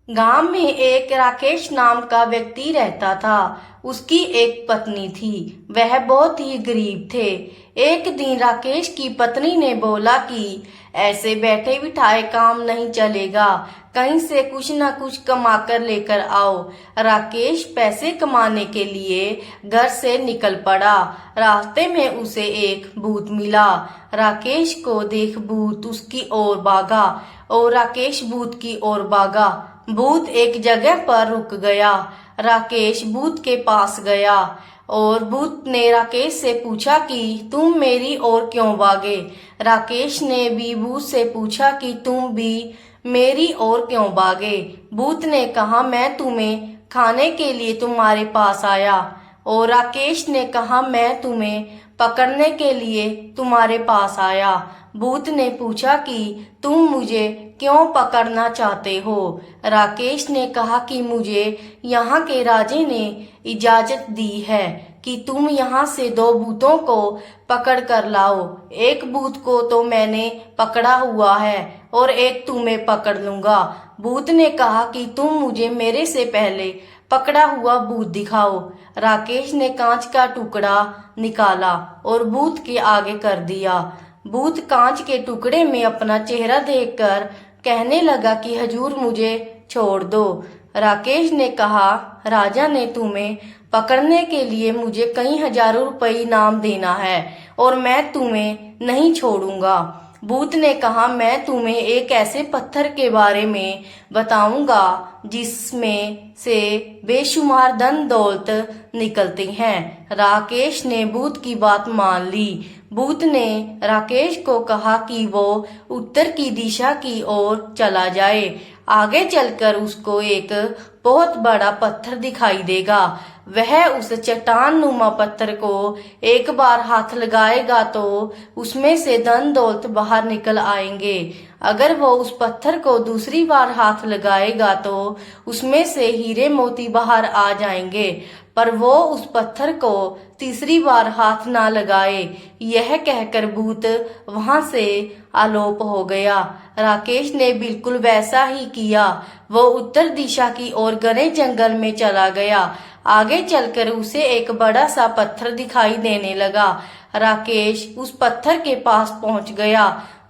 गांव में एक राकेश नाम का व्यक्ति रहता था। उसकी एक पत्नी थी। वह बहुत ही गरीब थे। एक दिन राकेश की पत्नी ने बोला कि ऐसे बैठे बिठाए काम नहीं चलेगा, कहीं से कुछ न कुछ कमा कर लेकर आओ। राकेश पैसे कमाने के लिए घर से निकल पड़ा। रास्ते में उसे एक भूत मिला। राकेश को देख भूत उसकी ओर भागा और राकेश भूत की ओर भागा। भूत एक जगह पर रुक गया। राकेश भूत के पास गया और भूत ने राकेश से पूछा कि तुम मेरी ओर क्यों भागे। राकेश ने भी भूत से पूछा कि तुम भी मेरी ओर क्यों भागे। भूत ने कहा मैं तुम्हें खाने के लिए तुम्हारे पास आया। और राकेश ने कहा मैं तुम्हें पकड़ने के लिए तुम्हारे पास आया। भूत ने पूछा कि तुम मुझे क्यों पकड़ना चाहते हो। राकेश ने कहा कि मुझे यहाँ के राजे ने इजाजत दी है कि तुम यहाँ से दो भूतों को पकड़ कर लाओ। एक भूत को तो मैंने पकड़ा हुआ है और एक तुम्हें पकड़ लूंगा। भूत ने कहा कि तुम मुझे मेरे से पहले पकड़ा हुआ भूत दिखाओ। राकेश ने कांच का टुकड़ा निकाला और भूत के आगे कर दिया। भूत कांच के टुकड़े में अपना चेहरा देखकर कहने लगा कि हजूर मुझे छोड़ दो। राकेश ने कहा राजा ने तुम्हें पकड़ने के लिए मुझे कई हजारों रुपए इनाम देना है और मैं तुम्हें नहीं छोड़ूंगा। भूत ने कहा मैं तुम्हें एक ऐसे पत्थर के बारे में बताऊंगा जिसमें से बेशुमार धन दौलत निकलती हैं। राकेश ने भूत की बात मान ली। भूत ने राकेश को कहा कि वो उत्तर की दिशा की ओर चला जाए। आगे चलकर उसको एक बहुत बड़ा पत्थर दिखाई देगा। वह उस चट्टान नुमा पत्थर को एक बार हाथ लगाएगा तो उसमें से धन दौलत बाहर निकल आएंगे। अगर वो उस पत्थर को दूसरी बार हाथ लगाएगा तो उसमें से हीरे मोती बाहर आ जाएंगे। पर वो उस पत्थर को तीसरी बार हाथ ना लगाए। यह कहकर भूत वहां से आलोप हो गया। राकेश ने बिल्कुल वैसा ही किया। वो उत्तर दिशा की ओर घने जंगल में चला गया। आगे चलकर उसे एक बड़ा सा पत्थर दिखाई देने लगा। राकेश उस पत्थर के पास पहुंच गया।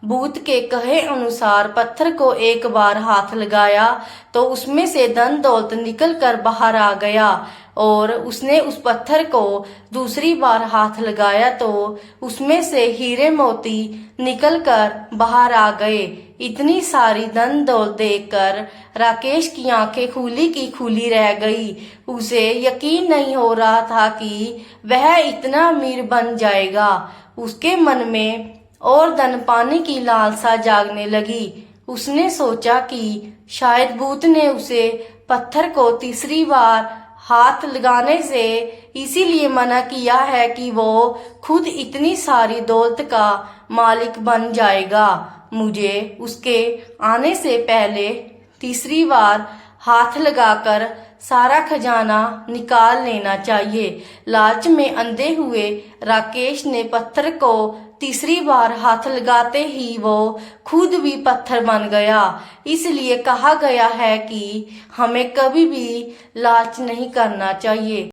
भूत के कहे अनुसार पत्थर को एक बार हाथ लगाया तो उसमें से धन दौलत निकल कर बाहर आ गया। और उसने उस पत्थर को दूसरी बार हाथ लगाया तो उसमें से हीरे मोती निकल कर बाहर आ गए। इतनी सारी धन दौलत देखकर राकेश की आंखें खुली की खुली रह गई। उसे यकीन नहीं हो रहा था कि वह इतना अमीर बन जाएगा। उसके मन में और धन पाने की लालसा जागने लगी। उसने सोचा कि शायद भूत ने उसे पत्थर को तीसरी बार हाथ लगाने से इसीलिए मना किया है कि वो खुद इतनी सारी दौलत का मालिक बन जाएगा। मुझे उसके आने से पहले तीसरी बार हाथ लगाकर सारा खजाना निकाल लेना चाहिए। लालच में अंधे हुए राकेश ने पत्थर को तीसरी बार हाथ लगाते ही वो खुद भी पत्थर बन गया। इसलिए कहा गया है कि हमें कभी भी लालच नहीं करना चाहिए।